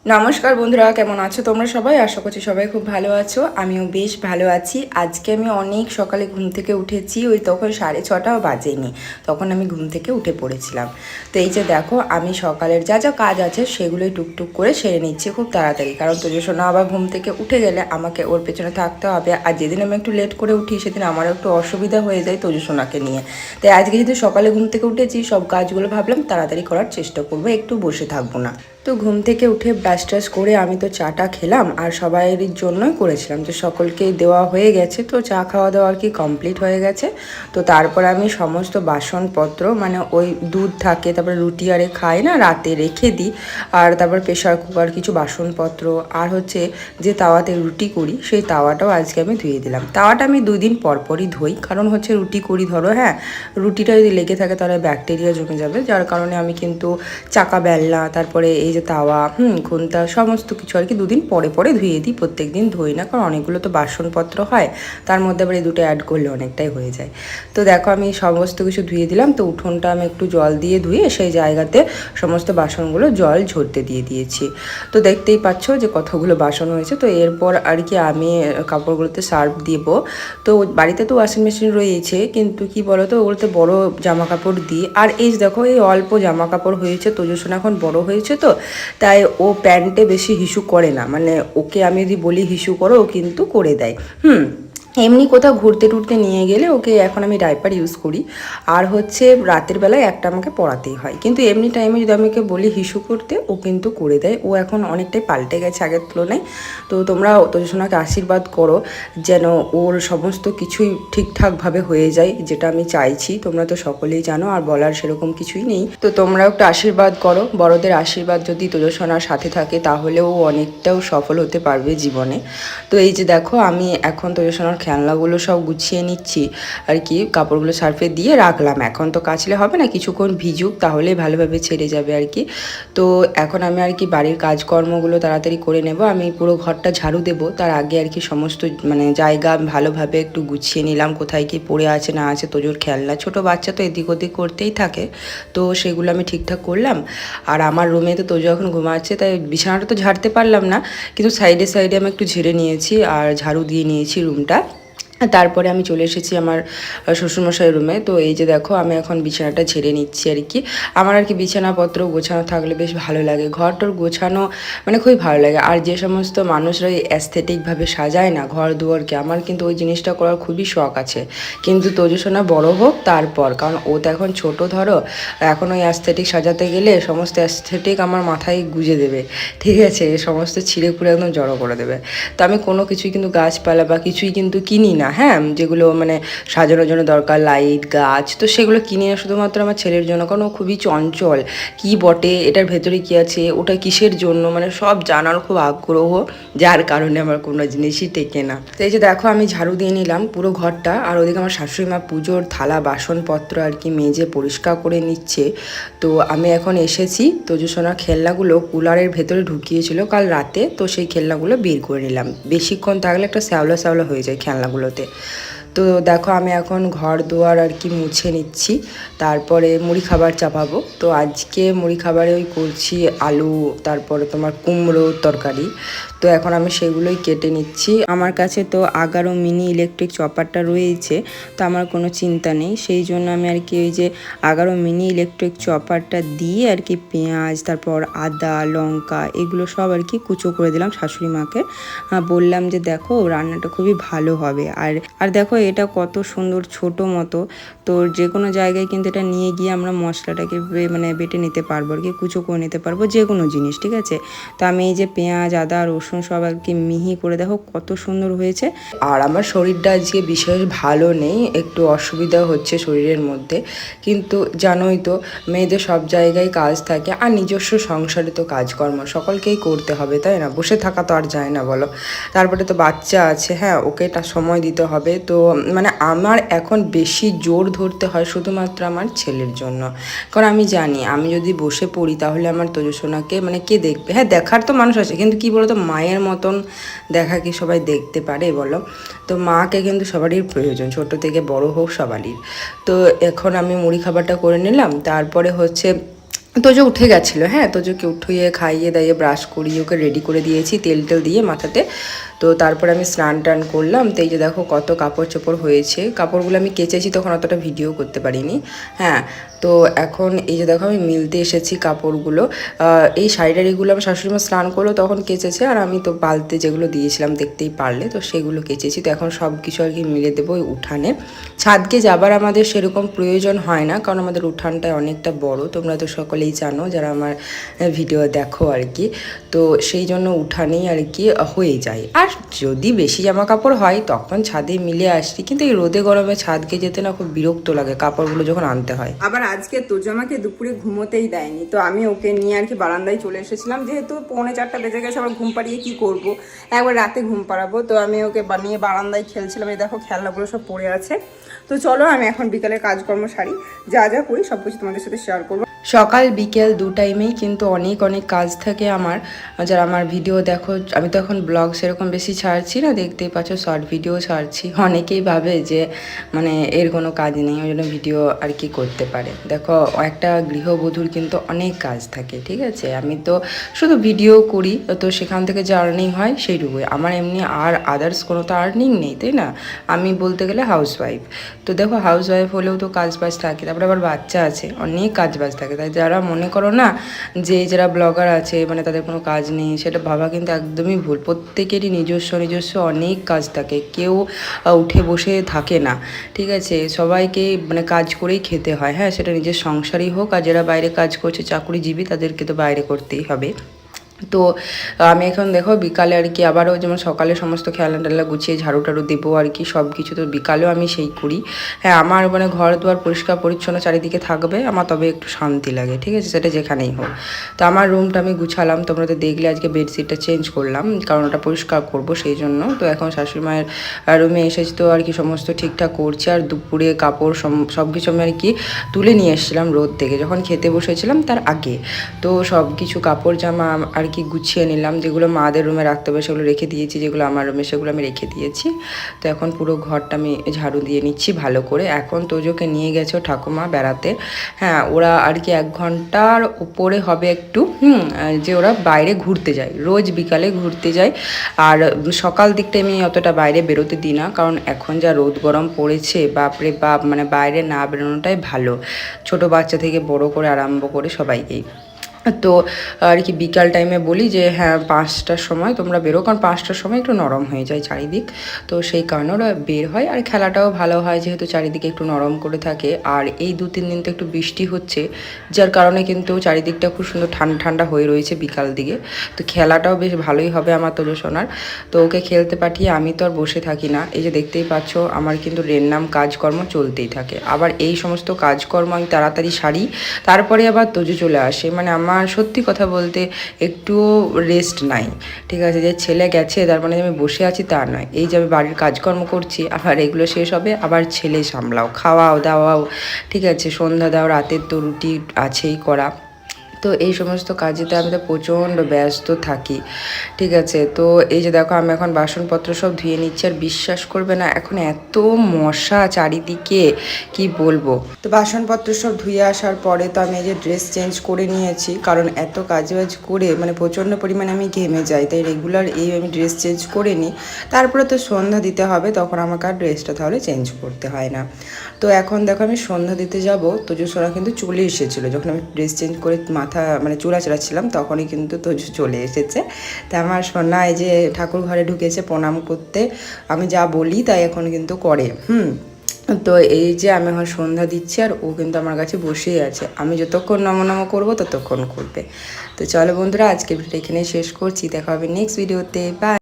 নমস্কার বন্ধুরা, কেমন আছো তোমরা সবাই? আশা করছি সবাই খুব ভালো আছো। আমিও বেশ ভালো আছি। আজকে আমি অনেক সকালে ঘুম থেকে উঠেছি, ওই তখন 6:30 বাজেনি, তখন আমি ঘুম থেকে উঠে পড়েছিলাম। তো এই যে দেখো, আমি সকালের যা যা কাজ আছে সেগুলোই টুকটুক করে সেরে নিচ্ছি খুব তাড়াতাড়ি, কারণ তোজসোনা আবার ঘুম থেকে উঠে গেলে আমাকে ওর পেছনে থাকতে হবে। আর যেদিন আমি একটু লেট করে উঠি সেদিন আমারও একটু অসুবিধা হয়ে যায় তোজসোনাকে নিয়ে। তাই আজকে যেহেতু সকালে ঘুম থেকে উঠেছি, সব কাজগুলো ভাবলাম তাড়াতাড়ি করার চেষ্টা করবো, একটু বসে থাকবো না। তো ঘুম থেকে উঠে ব্রাশ ট্রাশ করে আমি তো চাটা খেলাম, আর সবাইয়ের জন্যই করেছিলাম, তো সকলকেই দেওয়া হয়ে গেছে। তো চা খাওয়া দাওয়া আর কি কমপ্লিট হয়ে গেছে। তো তারপর আমি সমস্ত বাসনপত্র, মানে ওই দুধ থাকে, তারপরে রুটি আরে খাই না, রাতে রেখে দিই। আর তারপর প্রেশার কুকার, কিছু বাসনপত্র, আর হচ্ছে যে তাওয়াতে রুটি করি সেই তাওয়াটাও আজকে আমি ধুয়ে দিলাম। তাওয়াটা আমি 2 দিন পরই ধুই, কারণ হচ্ছে রুটি করি ধরো, হ্যাঁ, রুটিটা যদি লেগে থাকে তাহলে ব্যাকটেরিয়া জমে যাবে, যার কারণে আমি কিন্তু চাকা বেলনা, তারপরে এই যে তাওয়া, খুন্তা, সমস্ত কিছু আর কি 2 দিন পরে ধুয়ে দিই। প্রত্যেক দিন ধুই না, কারণ অনেকগুলো তো বাসনপত্র হয়, তার মধ্যে আবার এই দুটো অ্যাড করলে অনেকটাই হয়ে যায়। তো দেখো আমি সমস্ত কিছু ধুয়ে দিলাম। তো উঠোনটা আমি একটু জল দিয়ে ধুয়ে সেই জায়গাতে সমস্ত বাসনগুলো জল ঝরতে দিয়ে দিয়েছি। তো দেখতেই পাচ্ছ যে কতগুলো বাসন হয়েছে। তো এরপর আর কি আমি কাপড়গুলোতে সার্ফ দিব। তো বাড়িতে তো ওয়াশিং মেশিন রয়েছে, কিন্তু কি বলো তো, ওগুলোতে বড় জামা কাপড় দিই। আর এই দেখো, এই অল্প জামা কাপড় হয়েছে, তোজসোনা এখন বড় হয়েছে, তো তাই ও প্যান্টে বেশি হিসু করে না, মানে ওকে আমি যদি বলি হিসু করো, ও কিন্তু করে দেয়। এমনি কোথাও ঘুরতে টুরতে নিয়ে গেলে ওকে এখন আমি ডাইপার ইউজ করি। আর হচ্ছে রাতের বেলায় একটা আমাকে পরাতেই হয়, কিন্তু এমনি টাইমে যদি আমি ওকে বলি হিসু করতে, ও কিন্তু করে দেয়। ও এখন অনেকটাই পাল্টে গেছে আগের তুলনায়। তো তোমরা তোজসোনাকে আশীর্বাদ করো যেন ওর সমস্ত কিছুই ঠিকঠাকভাবে হয়ে যায়, যেটা আমি চাইছি। তোমরা তো সকলেই জানো, আর বলার সেরকম কিছুই নেই। তো তোমরাও একটু আশীর্বাদ করো। বড়দের আশীর্বাদ যদি তোজসোনার সাথে থাকে তাহলেও অনেকটাও সফল হতে পারবে জীবনে। তো এই যে দেখো, আমি এখন তোজসোনার খেলনাগুলো সব গুছিয়ে নিচ্ছি আর কি, কাপড়গুলো সার্ফে দিয়ে রাখলাম। এখন তো কাচলে হবে না, কিছুক্ষণ ভিজুক, তাহলে ভালোভাবে ছেড়ে যাবে আর কি। তো এখন আমি আর কি বাড়ির কাজকর্মগুলো তাড়াতাড়ি করে নেব। আমি পুরো ঘরটা ঝাড়ু দেবো, তার আগে আর কি সমস্ত মানে জায়গা ভালোভাবে একটু গুছিয়ে নিলাম, কোথায় কি পড়ে আছে না আছে তোজোর খেলনা। ছোটো বাচ্চা তো এদিক ওদিক করতেই থাকে, তো সেগুলো আমি ঠিকঠাক করলাম। আর আমার রুমে তো তোজো এখন ঘুমাচ্ছে, তাই বিছানাটা তো ঝাড়তে পারলাম না, কিন্তু সাইডে সাইডে আমি একটু ঝেড়ে নিয়েছি আর ঝাড়ু দিয়ে নিয়েছি রুমটা। তারপরে আমি চলে এসেছি আমার শ্বশুরমশাইয়ের রুমে। তো এই যে দেখো, আমি এখন বিছানাটা ঝেড়ে নিচ্ছি আর কি। আমার আর কি বিছানাপত্র গোছানো থাকলে বেশ ভালো লাগে, ঘরটর গোছানো মানে খুবই ভালো লাগে। আর যে সমস্ত মানুষরা এই অ্যাস্থেটিকভাবে সাজায় না ঘর দুয়ারকে, আমার কিন্তু ওই জিনিসটা করার খুবই শখ আছে। কিন্তু তোজসোনা বড় হোক তারপর, কারণ ও তো এখন ছোট ধরো, এখন ওই অ্যাস্থেটিক সাজাতে গেলে সমস্ত অ্যাস্থেটিক আমার মাথায় গুঁজে দেবে, ঠিক আছে, সমস্ত ছিঁড়ে খুঁড়ে একদম জড়ো করে দেবে। তো আমি কোনো কিছুই কিন্তু গাছপালা বা কিছুই কিন্তু কিনি না, হ্যাঁ, যেগুলো মানে সাজানোর জন্য দরকার, লাইট গাছ, তো সেগুলো কিনি না শুধুমাত্র আমার ছেলের জন্য, কারণ ও খুবই চঞ্চল। কি বটে, এটার ভেতরে কী আছে, ওটা কিসের জন্য, মানে সব জানার খুব আগ্রহ, যার কারণে আমার কোনো জিনিসই টেকে না। তো এই যে দেখো, আমি ঝাড়ু দিয়ে নিলাম পুরো ঘরটা, আর ওদিকে আমার শাশুড়ি মা পুজোর থালা বাসনপত্র আর কি মেজে পরিষ্কার করে নিচ্ছে। তো আমি এখন এসেছি, তোজসোনার খেলনাগুলো কুলারের ভেতরে ঢুকিয়েছিল কাল রাতে, তো সেই খেলনাগুলো বের করে নিলাম। বেশিক্ষণ থাকলে একটা শ্যাওলা শ্যাওলা হয়ে যায় খেলনাগুলোতে। তো দেখো, আমি এখন ঘর দুয়ার আর কি মুছে নিচ্ছি, তারপরে মুড়ি খাবার চাপাবো। তো আজকে মুড়ি খাবারে ওই করছি আলু, তারপরে তোমার কুমড়োর তরকারি। তো এখন আমি সেগুলোই কেটে নিচ্ছি। আমার কাছে তো 11 মিনি ইলেকট্রিক চপারটা রয়েছে, তো আমার কোনো চিন্তা নেই। সেই জন্য আমি আর কি ওই যে 11 মিনি ইলেকট্রিক চপারটা দিয়ে আর কি পেঁয়াজ, তারপর আদা, লঙ্কা, এগুলো সব আর কি কুচো করে দিলাম শাশুড়ি মাকে। বললাম যে দেখো, রান্নাটা খুবই ভালো হবে। আর দেখো, এটা কত সুন্দর ছোট মতো, তো যে কোনো জায়গায় কিন্তু এটা নিয়ে গিয়ে আমরা মশলাটাকে মানে বেটে নিতে পারবো আর কি, কুচো করে নিতে পারবো যে কোনো জিনিস, ঠিক আছে। তো আমি এই যে পেঁয়াজ, আদা, রসুন সব আর কি মিহি করে, দেখো কত সুন্দর হয়েছে। আর আমার শরীরটা আজকে বিশেষ ভালো নেই, একটু অসুবিধা হচ্ছে শরীরের মধ্যে, কিন্তু জানোই তো মেয়েদের সব জায়গায় কাজ থাকে, আর নিজস্ব সংসারে তো কাজকর্ম সকলকেই করতে হবে, তাই না, বসে থাকা তো আর যায় না বলো। তারপরে তো বাচ্চা আছে, হ্যাঁ, ওকে তার সময় দিতে হবে। তো মানে আমার এখন বেশি জোর ধরতে হয় শুধুমাত্র আমার ছেলের জন্য, কারণ আমি জানি আমি যদি বসে পড়ি তাহলে আমার তোজসোনাকে মানে কে দেখবে। হ্যাঁ, দেখার তো মানুষ আছে, কিন্তু কি বলো তো, মায়ের মতন দেখা কি সবাই দেখতে পারে বলো। তো মাকে কিন্তু সবারই প্রয়োজন, ছোট থেকে বড় হোক সবারই। তো এখন আমি মুড়ি খাবারটা করে নিলাম, তারপরে হচ্ছে তোজো উঠে গেছিলো, হ্যাঁ তোজোকে উঠিয়ে খাইয়ে দাইয়ে ব্রাশ করিয়ে ওকে রেডি করে দিয়েছি তেল টেল দিয়ে মাথাতে। তো তারপরে আমি স্নান টান করলাম। তো এই যে দেখো কত কাপড় চোপড় হয়েছে, কাপড়গুলো আমি কেচেছি তখন অতটা ভিডিও করতে পারিনি। হ্যাঁ তো এখন এই যে দেখো আমি মিলতে এসেছি কাপড়গুলো। এই শাড়িটারিগুলো আমার শাশুড়িমা স্নান করলো তখন কেচেছে, আর আমি তো বালতে যেগুলো দিয়েছিলাম দেখতেই পারলে, তো সেগুলো কেচেছি। তো এখন সব কিছু আর কি মিলে দেবো ওই উঠানে। ছাদকে যাবার আমাদের সেরকম প্রয়োজন হয় না, কারণ আমাদের উঠানটা অনেকটা বড়, তোমরা তো সকলেই জানো যারা আমার ভিডিও দেখো আর কি। তো সেই জন্য উঠানেই আর কি হয়ে যায়। আর যদি বেশি জামা কাপড় হয় তখন ছাদে মিলে আসছি, কিন্তু এই রোদে গরমে ছাদকে যেতে না খুব বিরক্ত লাগে কাপড়গুলো যখন আনতে হয়। আবার আজকে তোজো আমাকে দুপুরে ঘুমোতেই দেয়নি, তো আমি ওকে নিয়ে আর কি বারান্দায় চলে এসেছিলাম, যেহেতু 3:45 বেজে গেছে, আবার ঘুম পাড়িয়ে কি করব, একবার রাতে ঘুম পাড়াবো। তো আমি ওকে নিয়ে বারান্দায় খেলছিলাম। এই দেখো খেলনাগুলো সব পড়ে আছে। তো চলো আমি এখন বিকালের কাজকর্ম সারি, যা যা করি সব কিছু তোমাদের সাথে শেয়ার করবো। সকাল বিকেল দু টাইমেই কিন্তু অনেক অনেক কাজ থাকে আমার। যারা আমার ভিডিও দেখো, আমি তো এখন ব্লগ সেরকম বেশি ছাড়ছি না, দেখতেই পাচ্ছ শর্ট ভিডিও ছাড়ছি। অনেকেই ভাবে যে মানে এর কোনো কাজ নেই, ওই জন্য ভিডিও আর কি করতে পারে। দেখো একটা গৃহবধূর কিন্তু অনেক কাজ থাকে, ঠিক আছে। আমি তো শুধু ভিডিও করি, তো সেখান থেকে যে আর্নিং হয় সেইটুকুই আমার, এমনি আর আদার্স কোনো তো আর্নিং নেই, তাই না। আমি বলতে গেলে হাউসওয়াইফ। তো দেখো হাউসওয়াইফ হলেও তো কাজ বাজ থাকে, তারপরে আবার বাচ্চা আছে, অনেক কাজ বাজ থাকে। তাই যারা মনে করো না যে যারা ব্লগার আছে মানে তাদের কোনো কাজ নেই, সেটা ভাবা কিন্তু একদমই ভুল। প্রত্যেকেরই নিজস্ব নিজস্ব অনেক কাজ থাকে, কেউ উঠে বসে থাকে না, ঠিক আছে। সবাইকে মানে কাজ করেই খেতে হয়, হ্যাঁ সেটা নিজের সংসারই হোক, আর যারা বাইরে কাজ করছে চাকুরিজীবী তাদেরকে তো বাইরে করতেই হবে। তো আমি এখন দেখো বিকালে আর কি আবারও যেমন সকালে সমস্ত খেলনা টেলনা গুছিয়ে ঝাড়ু টাড়ু দেবো আর কি সব কিছু, তো বিকালেও আমি সেই করি। হ্যাঁ আমার মানে ঘর দুয়ার পরিষ্কার পরিচ্ছন্ন চারিদিকে থাকবে আমার, তবে একটু শান্তি লাগে, ঠিক আছে, সেটা যেখানেই হোক। তো আমার রুমটা আমি গুছালাম, তোমরা তো দেখলে আজকে বেডশিটটা চেঞ্জ করলাম কারণ ওটা পরিষ্কার করব সেই জন্য। তো এখন শাশুড়ি মায়ের রুমে এসেছি, তো আর কি সমস্ত ঠিকঠাক করছি। আর দুপুরে কাপড় সব কিছু আমি আর কি তুলে নিয়ে এসেছিলাম রোদ থেকে, যখন খেতে বসেছিলাম তার আগে। তো সব কিছু কাপড় জামা আর কি গুছিয়ে নিলাম, যেগুলো মাদের রুমে রাখতে হবে সেগুলো রেখে দিয়েছি, যেগুলো আমার রুমে সেগুলো আমি রেখে দিয়েছি। তো এখন পুরো ঘরটা আমি ঝাড়ু দিয়ে নিচ্ছি ভালো করে। এখন তোজোকে নিয়ে গেছে ঠাকুমা বেড়াতে। হ্যাঁ ওরা আর কি 1 ঘন্টার উপরে হবে একটু, যে ওরা বাইরে ঘুরতে যায়, রোজ বিকালে ঘুরতে যায়। আর সকাল দিকটা আমি অতটা বাইরে বেরোতে দিই না, কারণ এখন যা রোদ গরম পড়েছে বাপরে বাপ, মানে বাইরে না বেরোনোটাই ভালো, ছোট বাচ্চা থেকে বড় করে আরম্ভ করে সবাইকেই। তো আর কি বিকাল টাইমে বলি যে হ্যাঁ 5টার সময় তোমরা বেরো, কারণ 5টার সময় একটু নরম হয়ে যায় চারিদিক, তো সেই কারণে ওরা বের হয়। আর খেলাটাও ভালো হয় যেহেতু চারিদিকে একটু নরম করে থাকে। আর এই 2-3 দিন তো একটু বৃষ্টি হচ্ছে, যার কারণে কিন্তু চারিদিকটা খুব সুন্দর ঠান্ডা ঠান্ডা হয়ে রয়েছে বিকাল দিকে। তো খেলাটাও বেশ ভালোই হবে আমার তোজো সোনার। তো ওকে খেলতে পাঠিয়ে আমি তো আর বসে থাকি না, এই যে দেখতেই পাচ্ছ আমার কিন্তু রেন্নাম কাজকর্ম চলতেই থাকে। আবার এই সমস্ত কাজকর্ম আমি তাড়াতাড়ি সারি, তারপরে আবার তোজো চলে আসে। মানে আমার সত্যি কথা বলতে একটুও রেস্ট নাই, ঠিক আছে। যে ছেলে গেছে তার মানে আমি বসে আছি তা নয়, এই যে আমি বাড়ির কাজকর্ম করছি, আবার এগুলো শেষ হবে, আবার ছেলে সামলাও, খাওয়াও দাওয়াও, ঠিক আছে, সন্ধ্যা দাও, রাতের তো রুটি আছেই করা। তো এই সমস্ত কাজেতে আমি তো প্রচণ্ড ব্যস্ত থাকি, ঠিক আছে। তো এই যে দেখো আমি এখন বাসনপত্র সব ধুয়ে নিচ্ছি, আর বিশ্বাস করবে না এখন এত মশা চারিদিকে কি বলবো। তো বাসনপত্র সব ধুয়ে আসার পরে তো আমি এই যে ড্রেস চেঞ্জ করে নিয়েছি, কারণ এত কাজ বাজ করে মানে প্রচণ্ড পরিমাণে আমি ঘেমে যাই, তাই রেগুলার এই আমি ড্রেস চেঞ্জ করে নিই। তারপরে তো সন্ধ্যা দিতে হবে, তখন আমাকে আর ড্রেসটা তাহলে চেঞ্জ করতে হয় না। তো এখন দেখো আমি সন্ধ্যা দিতে যাব, তোজো সোনা কিন্তু চলে এসেছিলো, যখন আমি ড্রেস চেঞ্জ করে মাথা মানে চুল আঁচড়াচ্ছিলাম তখনই কিন্তু তোজো চলে এসেছে। তা আমার সোনা এই যে ঠাকুর ঘরে ঢুকেছে প্রণাম করতে, আমি যা বলি তাই এখন কিন্তু করে। তো এই যে আমি এখন সন্ধ্যা দিচ্ছি, আর ও কিন্তু আমার কাছে বসেই আছে, আমি যতক্ষণ নম করবো ততক্ষণ করবে। তো চলো বন্ধুরা আজকে ভিডিওটা এখানে শেষ করছি, দেখা হবে নেক্সট ভিডিওতে, বাই।